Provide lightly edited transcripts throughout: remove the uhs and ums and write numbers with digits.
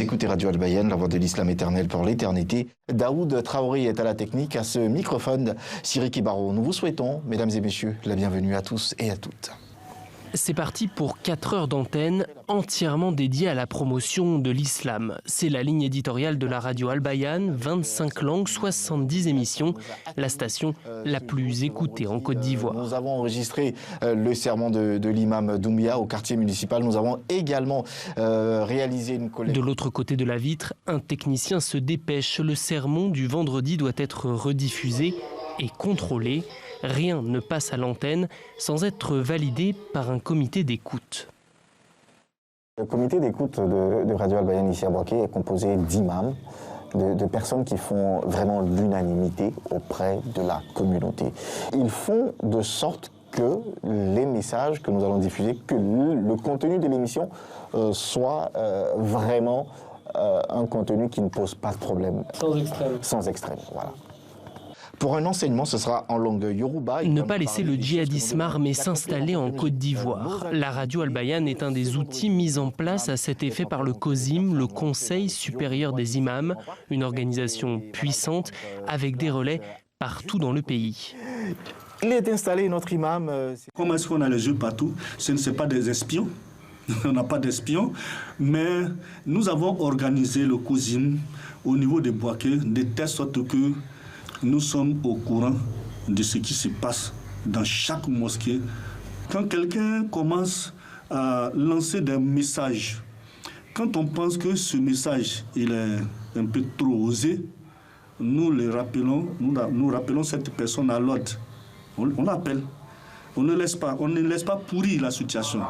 Écoutez Radio Al-Bayan, la voix de l'islam éternel pour l'éternité. Daoud Traoré est à la technique, à ce microphone, Cyril Kibaro. Nous vous souhaitons, mesdames et messieurs, la bienvenue à tous et à toutes. C'est parti pour 4 heures d'antenne entièrement dédiées à la promotion de l'islam. C'est la ligne éditoriale de la radio Al-Bayan, 25 langues, 70 émissions, la station la plus écoutée en Côte d'Ivoire. Nous avons enregistré le sermon de l'imam Doumbia au quartier municipal. Nous avons également réalisé une collecte. De l'autre côté de la vitre, un technicien se dépêche. Le sermon du vendredi doit être rediffusé et contrôlé. Rien ne passe à l'antenne sans être validé par un comité d'écoute. Le comité d'écoute de Radio Al-Bayan ici à Boaké est composé d'imams, de personnes qui font vraiment l'unanimité auprès de la communauté. Ils font de sorte que les messages que nous allons diffuser, que le contenu de l'émission soit vraiment un contenu qui ne pose pas de problème. Sans extrême. Sans extrême, voilà. Pour un enseignement, ce sera en langue yoruba. Ne pas laisser le djihadisme armé s'installer en Côte d'Ivoire. La radio Al-Bayan est un des outils mis en place à cet effet par le COSIM, le Conseil supérieur des imams, une organisation puissante avec des relais partout dans le pays. Il est installé, notre imam. Comment est-ce qu'on a les yeux partout? Ce ne sont pas des espions. On n'a pas d'espions, mais nous avons organisé le COSIM au niveau de Boaké de telle sorte que nous sommes au courant de ce qui se passe dans chaque mosquée. Quand quelqu'un commence à lancer des messages, quand on pense que ce message il est un peu trop osé, nous le rappelons, nous rappelons cette personne à l'ordre. On l'appelle. On ne laisse pas pourrir la situation.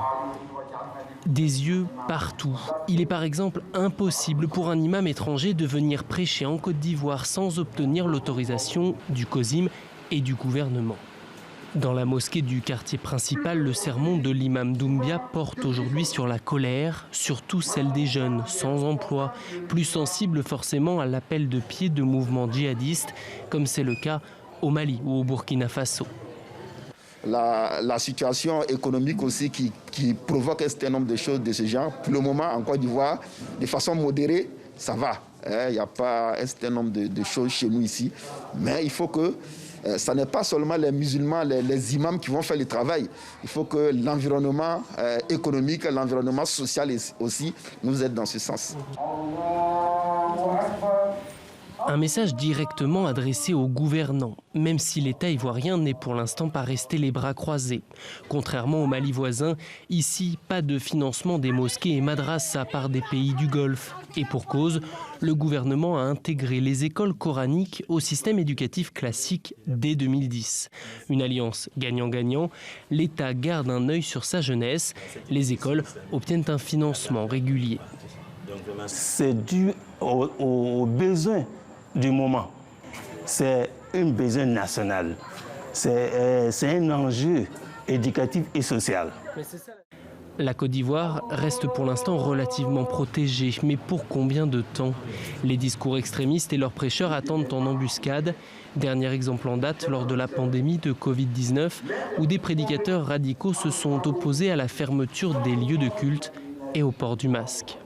Des yeux partout. Il est par exemple impossible pour un imam étranger de venir prêcher en Côte d'Ivoire sans obtenir l'autorisation du COSIM et du gouvernement. Dans la mosquée du quartier principal, le sermon de l'imam Doumbia porte aujourd'hui sur la colère, surtout celle des jeunes sans emploi, plus sensibles forcément à l'appel de pied de mouvements djihadistes, comme c'est le cas au Mali ou au Burkina Faso. La situation économique aussi qui provoque un certain nombre de choses de ce genre. Pour le moment, en Côte d'Ivoire, de façon modérée, ça va. Il n'y a pas un certain nombre de choses chez nous ici. Mais il faut que ça n'est pas seulement les musulmans, les imams qui vont faire le travail. Il faut que l'environnement économique, l'environnement social aussi nous aide dans ce sens. Un message directement adressé aux gouvernants, même si l'État ivoirien n'est pour l'instant pas resté les bras croisés. Contrairement au Mali voisin, ici, pas de financement des mosquées et madrasas par des pays du Golfe. Et pour cause, le gouvernement a intégré les écoles coraniques au système éducatif classique dès 2010. Une alliance gagnant-gagnant, l'État garde un œil sur sa jeunesse. Les écoles obtiennent un financement régulier. C'est dû aux besoins du moment. C'est un besoin national. C'est un enjeu éducatif et social. La Côte d'Ivoire reste pour l'instant relativement protégée, mais pour combien de temps? Les discours extrémistes et leurs prêcheurs attendent en embuscade. Dernier exemple en date lors de la pandémie de Covid-19, où des prédicateurs radicaux se sont opposés à la fermeture des lieux de culte et au port du masque.